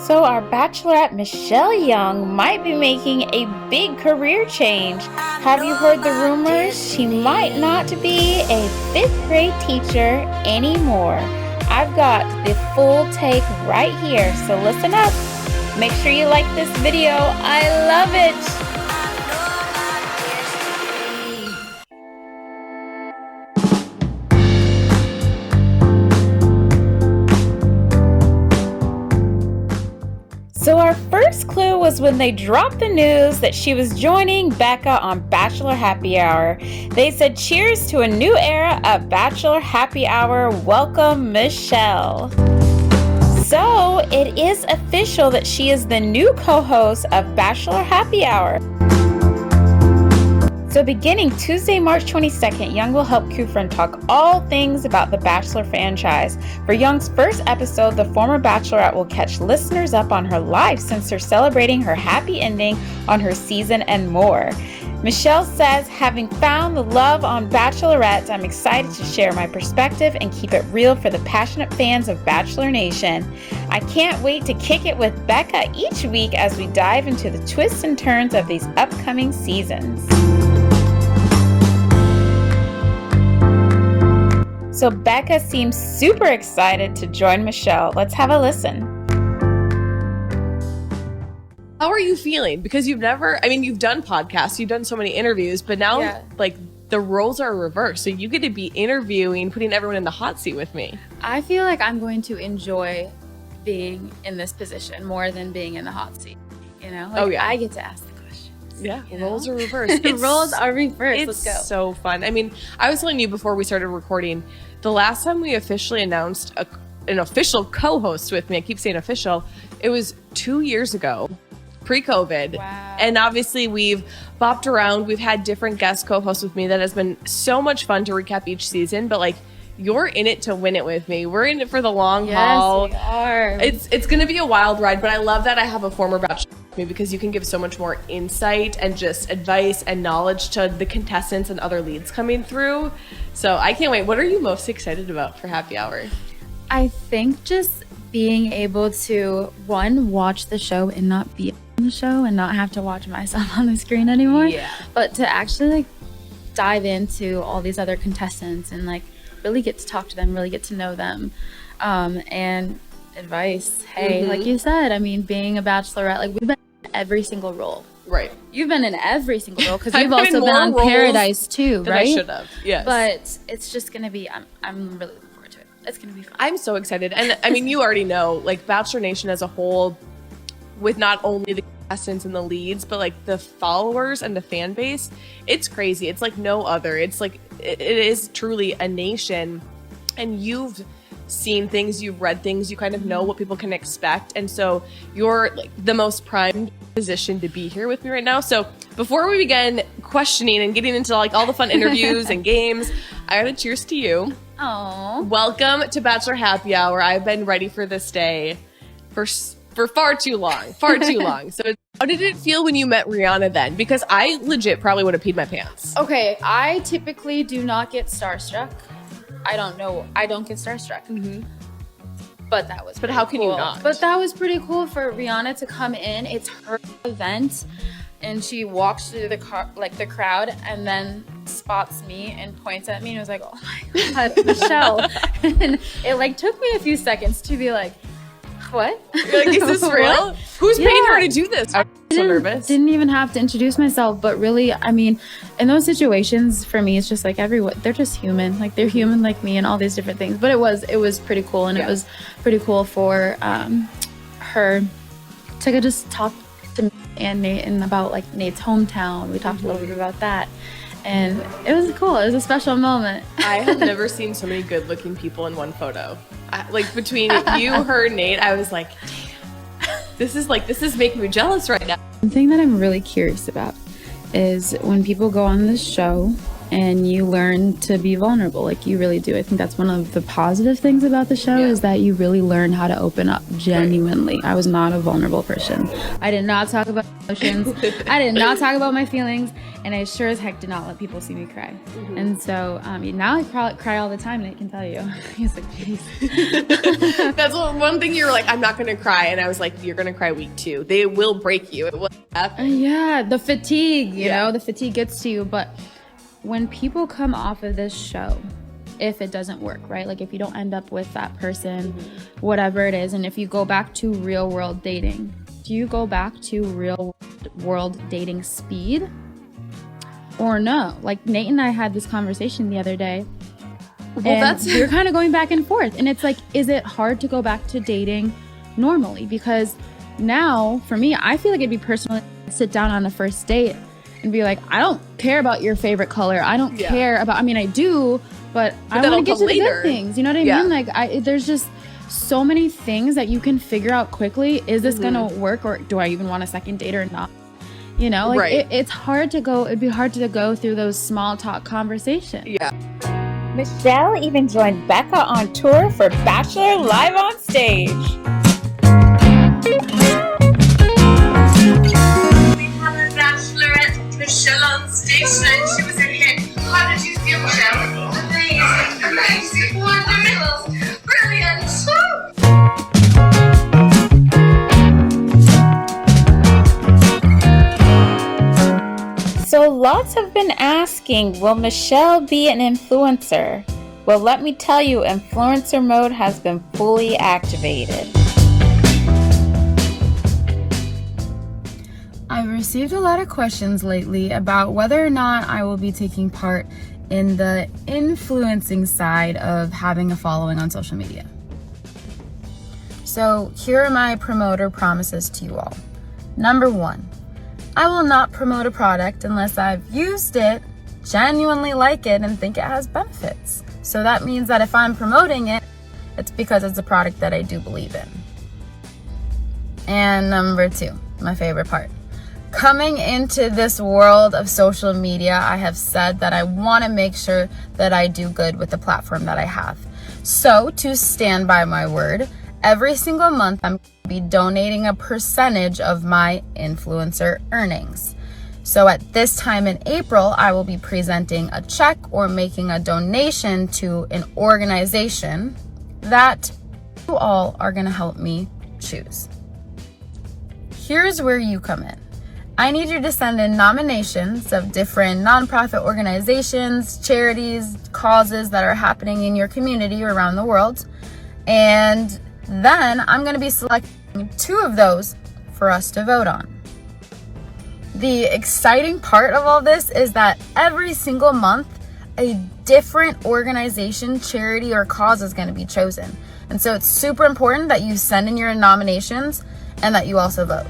So our Bachelorette Michelle Young might be making a big career change. Have you heard the rumors? She might not be a 5th grade teacher anymore. I've got the full take right here, so listen up. Make sure you like this video. I love it. So our first clue was when they dropped the news that she was joining Becca on Bachelor Happy Hour. They said, cheers to a new era of Bachelor Happy Hour. Welcome, Michelle. So it is official that she is the new co-host of Bachelor Happy Hour. So beginning Tuesday, March 22nd, Young will help crew friend talk all things about the Bachelor franchise. For Young's first episode, the former Bachelorette will catch listeners up on her life since they're celebrating her happy ending on her season and more. Michelle says, having found the love on Bachelorette, I'm excited to share my perspective and keep it real for the passionate fans of Bachelor Nation. I can't wait to kick it with Becca each week as we dive into the twists and turns of these upcoming seasons. So Becca seems super excited to join Michelle. Let's have a listen. How are you feeling? Because you've done podcasts, you've done so many interviews, but now like the roles are reversed. So you get to be interviewing, putting everyone in the hot seat with me. I feel like I'm going to enjoy being in this position more than being in the hot seat. You know, I get to ask the questions. Yeah, roles are reversed. Roles are reversed. Let's go. It's so fun. I mean, I was telling you before we started recording, the last time we officially announced an official co-host with me, I keep saying official, it was 2 years ago, pre-COVID. Wow. And obviously we've bopped around. We've had different guest co-hosts with me that has been so much fun to recap each season. But like, you're in it to win it with me. We're in it for the long haul. Yes, we are. It's going to be a wild ride, but I love that I have a former Bachelor with me because you can give so much more insight and just advice and knowledge to the contestants and other leads coming through. So I can't wait. What are you most excited about for Happy Hour? I think just being able to, one, watch the show and not be on the show and not have to watch myself on the screen anymore. Yeah. But to actually like dive into all these other contestants and like really get to talk to them, really get to know them. And advice. Hey, like you said, I mean, being a Bachelorette, like we've been in every single role. Right. You've been in every single role because you've also been on Paradise too, right? I should have, yes. But it's just going to be, I'm really looking forward to it. It's going to be fun. I'm so excited. And I mean, you already know, like Bachelor Nation as a whole, with not only the contestants and the leads, but like the followers and the fan base, it's crazy. It's like no other. It's like, it is truly a nation. And you've seen things, you've read things, you kind of know what people can expect. And so you're like the most primed position to be here with me right now. So before we begin questioning and getting into like all the fun interviews and games, I gotta cheers to you. Oh, Welcome to Bachelor Happy Hour. I've been ready for this day for far too long. So how did it feel when you met Rihanna then? Because I legit probably would have peed my pants. okay. I typically do not get starstruck. I don't know. I don't get starstruck. Mm-hmm. But that was But how can cool. you not? But that was pretty cool for Rihanna to come in. It's her event, and she walks through the crowd, and then spots me and points at me, and was like, "Oh my God, Michelle!" And it like took me a few seconds to be like, "What? You're like, is this real? Who's paying her to do this?" I'm so nervous. Didn't even have to introduce myself, but really, I mean, in those situations, for me, it's just like everyone, they're just human. Like they're human like me and all these different things. But it was pretty cool, and it was pretty cool for her to just talk to me and Nayte and about like Nate's hometown. We talked a little bit about that. And it was cool. It was a special moment. I have never seen so many good-looking people in one photo. Like between you, her, Nayte, I was like, damn, this is making me jealous right now. One thing that I'm really curious about is when people go on this show and you learn to be vulnerable. Like, you really do. I think that's one of the positive things about the show, is that you really learn how to open up genuinely. I was not a vulnerable person. I did not talk about emotions. I did not talk about my feelings, and I sure as heck did not let people see me cry. And so now I cry all the time, and I can tell you. He's like, jeez. That's one thing you were like, I'm not going to cry. And I was like, you're going to cry week 2. They will break you. It will happen. Yeah, the fatigue, you know, the fatigue gets to you. But when people come off of this show, if it doesn't work, right? Like, if you don't end up with that person, whatever it is, and if you go back to real world dating, do you go back to real world dating speed or no? Like, Nate and I had this conversation the other day. Well, we're kind of going back and forth. And it's like, is it hard to go back to dating normally? Because now, for me, I feel like it'd be personal to sit down on a first date and be like, I don't care about your favorite color. I don't care about, I mean, I do, but I want to get to the good things. You know what I mean? Like, there's just so many things that you can figure out quickly. Is this going to work, or do I even want a second date or not? You know, like it'd be hard to go through those small talk conversations. Yeah. Michelle even joined Becca on tour for Bachelor live on stage. We had a Bachelorette, Michelle, on stage tonight. She was a hit. How did you feel, Michelle? Amazing, wonderful, brilliant show. So lots have been asking, will Michelle be an influencer? Well, let me tell you, influencer mode has been fully activated. I've received a lot of questions lately about whether or not I will be taking part in the influencing side of having a following on social media. So here are my promoter promises to you all. Number 1, I will not promote a product unless I've used it, genuinely like it, and think it has benefits. So that means that if I'm promoting it, it's because it's a product that I do believe in. And number 2, my favorite part. Coming into this world of social media, I have said that I want to make sure that I do good with the platform that I have. So to stand by my word, every single month I'm going to be donating a percentage of my influencer earnings. So at this time in April, I will be presenting a check or making a donation to an organization that you all are going to help me choose. Here's where you come in. I need you to send in nominations of different nonprofit organizations, charities, causes that are happening in your community or around the world. And then I'm going to be selecting 2 of those for us to vote on. The exciting part of all this is that every single month, a different organization, charity, or cause is going to be chosen. And so it's super important that you send in your nominations and that you also vote.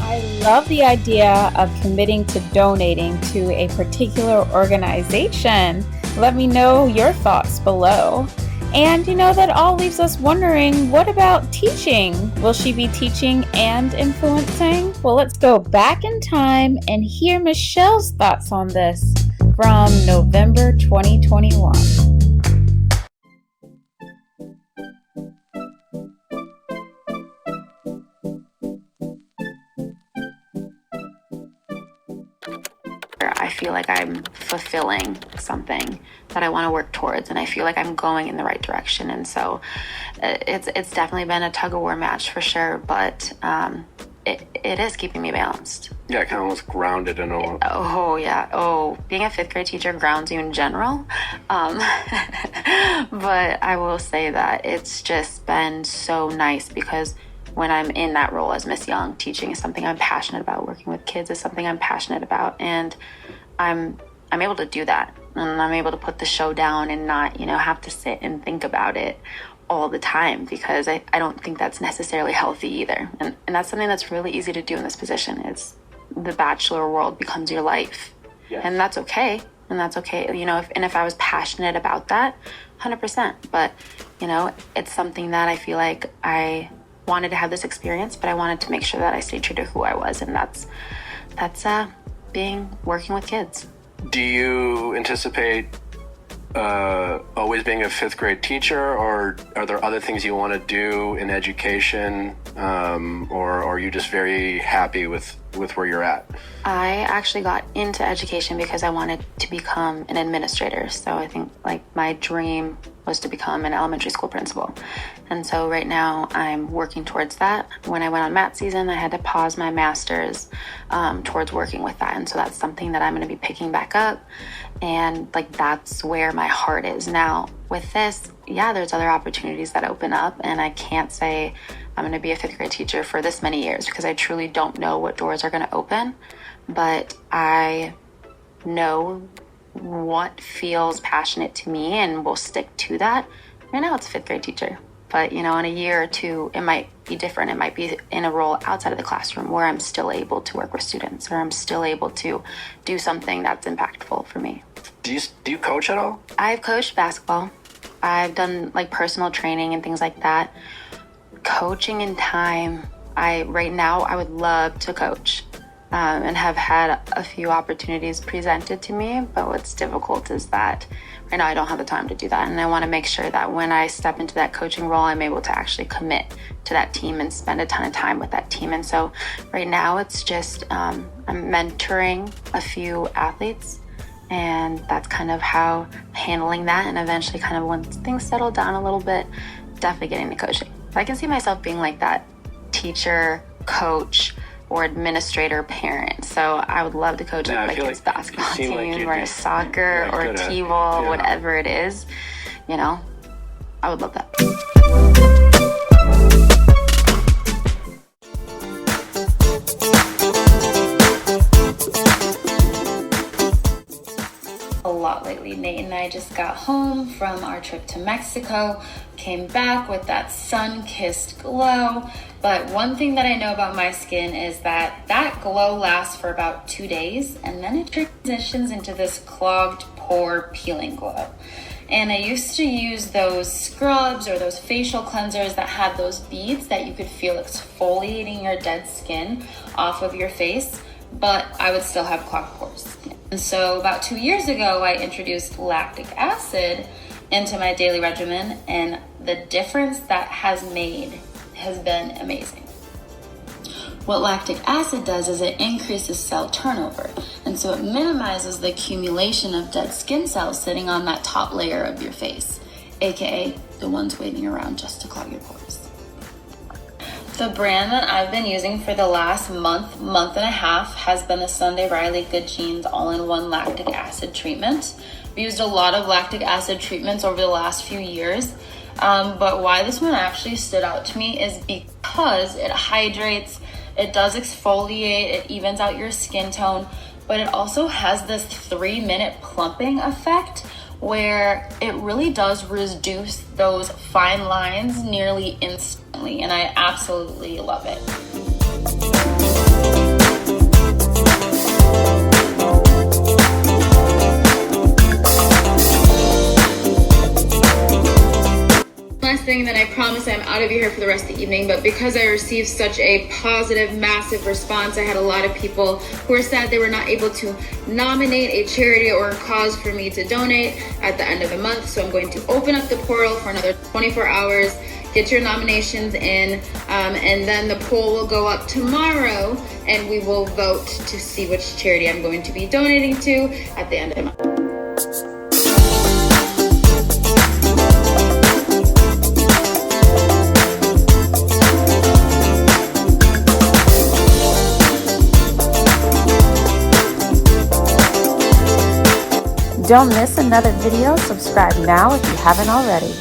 I love the idea of committing to donating to a particular organization. Let me know your thoughts below. And that all leaves us wondering, what about teaching? Will she be teaching and influencing? Well, let's go back in time and hear Michelle's thoughts on this from November 2021. I feel like I'm fulfilling something that I want to work towards, and I feel like I'm going in the right direction. And so it's definitely been a tug-of-war match for sure, but it is keeping me balanced. Yeah, kind of almost grounded in all. Oh, yeah. Oh, being a 5th grade teacher grounds you in general. But I will say that it's just been so nice because when I'm in that role as Miss Young, teaching is something I'm passionate about. Working with kids is something I'm passionate about, and I'm able to do that, and I'm able to put the show down and not, have to sit and think about it all the time, because I don't think that's necessarily healthy either. And that's something that's really easy to do in this position. It's the Bachelor world becomes your life, and that's okay. And that's okay, if I was passionate about that, 100%. But it's something that I feel like I wanted to have this experience, but I wanted to make sure that I stayed true to who I was, and that's that's working with kids. Do you anticipate always being a fifth grade teacher, or are there other things you want to do in education, or are you just very happy with where you're at? I actually got into education because I wanted to become an administrator. So I think like my dream was to become an elementary school principal. And so right now I'm working towards that. When I went on mat season, I had to pause my master's towards working with that. And so that's something that I'm going to be picking back up. And like, that's where my heart is now. With this, yeah, there's other opportunities that open up, and I can't say I'm going to be a fifth grade teacher for this many years because I truly don't know what doors are going to open. But I know what feels passionate to me and will stick to that. Right now it's fifth grade teacher, but in a year or two it might be different. It might be in a role outside of the classroom where I'm still able to work with students, or I'm still able to do something that's impactful for me. Do you coach at all? I've coached basketball. I've done like personal training and things like that. Coaching in time, right now I would love to coach. And have had a few opportunities presented to me, but what's difficult is that right now I don't have the time to do that, and I want to make sure that when I step into that coaching role, I'm able to actually commit to that team and spend a ton of time with that team. And so right now it's just I'm mentoring a few athletes, and that's kind of how I'm handling that, and eventually kind of once things settle down a little bit, definitely getting to coaching. But I can see myself being like that teacher, coach, or administrator parent. So I would love to coach my kids' basketball team, or soccer, or t-ball, whatever it is. I would love that. A lot lately. Nate and I just got home from our trip to Mexico, came back with that sun-kissed glow. But one thing that I know about my skin is that glow lasts for about 2 days, and then it transitions into this clogged pore peeling glow. And I used to use those scrubs or those facial cleansers that had those beads that you could feel exfoliating your dead skin off of your face, but I would still have clogged pores. And so about 2 years ago, I introduced lactic acid into my daily regimen, and the difference that has made has been amazing. What lactic acid does is it increases cell turnover, and so it minimizes the accumulation of dead skin cells sitting on that top layer of your face, aka the ones waiting around just to clog your pores. The brand that I've been using for the last month and a half has been the Sunday Riley Good Genes all-in-one lactic acid treatment. I've used a lot of lactic acid treatments over the last few years, but why this one actually stood out to me is because it hydrates, it does exfoliate, it evens out your skin tone, but it also has this 3-minute plumping effect where it really does reduce those fine lines nearly instantly, and I absolutely love it. Last thing, then I promise I'm out of your hair for the rest of the evening, but because I received such a positive, massive response, I had a lot of people who were sad they were not able to nominate a charity or a cause for me to donate at the end of the month. So I'm going to open up the portal for another 24 hours, get your nominations in, and then the poll will go up tomorrow, and we will vote to see which charity I'm going to be donating to at the end of the month. Don't miss another video. Subscribe now if you haven't already.